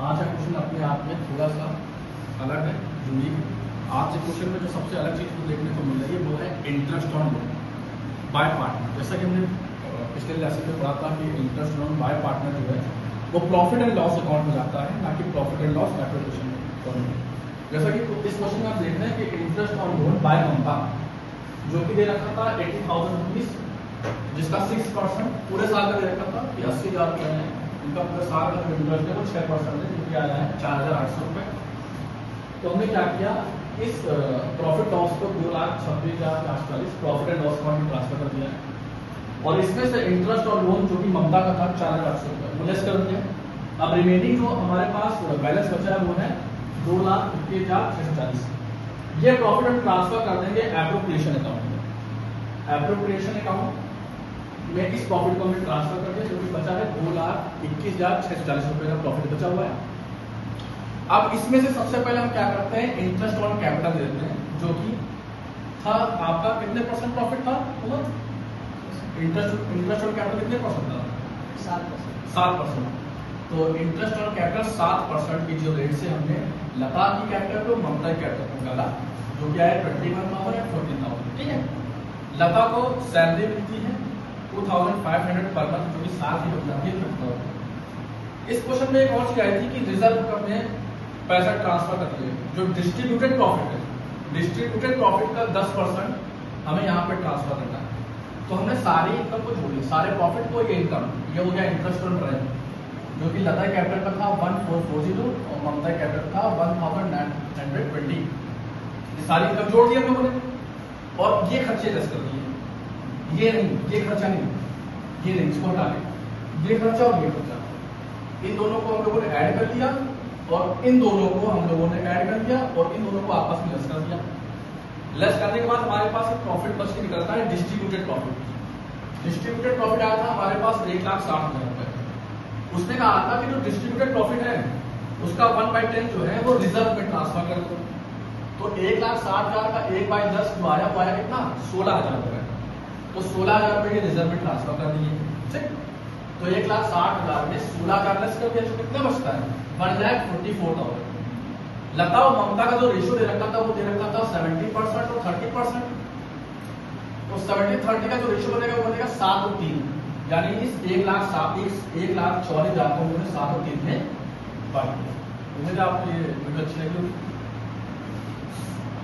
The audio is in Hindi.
आज का क्वेश्चन अपने आप में थोड़ा सा अलग है, यूनिक। आज के क्वेश्चन में जो सबसे अलग चीज़ को देखने को मिल रही है वो है interest on loan by partner. जैसा कि हमने पिछले लेसन में पढ़ा था कि इंटरेस्ट ऑन बाय पार्टनर जो है वो प्रॉफिट एंड लॉस अकाउंट में जाता है, ना कि profit and loss application account में। जैसा कि इस क्वेश्चन में आप देख रहे हैं कि इंटरेस्ट ऑन लोन बाय ममता जो कि दे रखा था 80,000 रुपीज, जिसका 6% पूरे साल का दे रखा था कि 80,000 रुपये है, इनका पूरे साल का जो इंटरेस्ट है वो 6% है, जो कि आया है 4,800 रुपये। तो हमने क्या किया, इस प्रॉफिट लॉस को 2,26,440 प्रॉफिट एंड लॉस अकाउंट में ट्रांसफर कर दिया है, और इसमें से इंटरेस्ट और लोन जो कि ममता का था 4,800 रुपये वो लेस कर दिया। अब रिमेनिंग जो हमारे पास बैलेंस बचा है वो है 2,51,640। ये प्रॉफिट हम ट्रांसफर कर देंगे एप्रोप्रिएशन अकाउंट में। एप्रोप्रिएशन अकाउंट में इस प्रॉफिट को हमने ट्रांसफर कर दिया, जो कि बचा है 2,21,640 रुपये का प्रॉफिट बचा हुआ है। अब इसमें से सबसे पहले हम क्या करते हैं, इंटरेस्ट ऑन कैपिटल देते हैं, जो कि था आपका कितने परसेंट प्रॉफिट था, इंटरेस्ट ऑन कैपिटल कितने परसेंट था, 7%। तो इंटरेस्ट ऑन कैपिटल 7% की जो रेट से हमने लता की कैपिटल को ममता की कैपिटल को निकाला, जो क्या है 21,000 या 14,000। ठीक है, लता को सैलरी मिलती है 2,500 पर मंथ, जो कि साथ ही बन जाती है। इस क्वेश्चन में एक और चीज आई थी कि रिजर्व में पैसा ट्रांसफर करते हैं, जो डिस्ट्रीब्यूटेड प्रॉफिट है, डिस्ट्रीब्यूटेड प्रॉफिट का 10% हमें यहाँ पे ट्रांसफर करना है। तो हमने सारी इनकम को जोड़ लिया, सारे प्रॉफिट को ये इनकम, ये हो गया इंटरेस्ट ऑन रेवेन्यू, जो कि लता कैपिटल का था 1,440 और ममता कैपिटल का 1,920। ये सारी इनकम जोड़ दी हम लोगों ने, और ये खर्चे लेस कर दिए। ये नहीं, ये खर्चा नहीं, ये नहीं, इसको हटा दें, ये खर्चा और ये खर्चा, इन दोनों को हम लोगों ने ऐड कर दिया, और इन दोनों को हम लोगों ने ऐड कर दिया, और इन दोनों को आपस में लेस कर दिया। लेस करने के बाद हमारे पास एक प्रॉफिट बच के निकलता है डिस्ट्रीब्यूटेड प्रॉफिट। डिस्ट्रीब्यूटेड प्रॉफिट आया था हमारे पास 1,60,000 रुपए। उसने कहा था कि जो डिस्ट्रीब्यूटेड प्रॉफिट है उसका 1/10 जो है वो रिजर्व में ट्रांसफर कर दो। तो 1,60,000 का 1/10 जो आया वो आया कितना, 16,000 रुपए। तो 16,000 रुपए के रिजर्व में ट्रांसफर कर दिए। ठीक, तो 1,60,000 में 16,000 लेस कर दिया, तो कितना बचता है 1,44,000। लता और ममता का जो रेशियो दे रखा था वो दे रखा था 70% और 30%। तो 70-30 का जो रेशियो बनेगा वो बनेगा 7 और 3, यानी इस 1,40,000 को हमने 7 और 3 में बांट दिया। उम्मीद है आपको ये वीडियो अच्छी लगी होगी।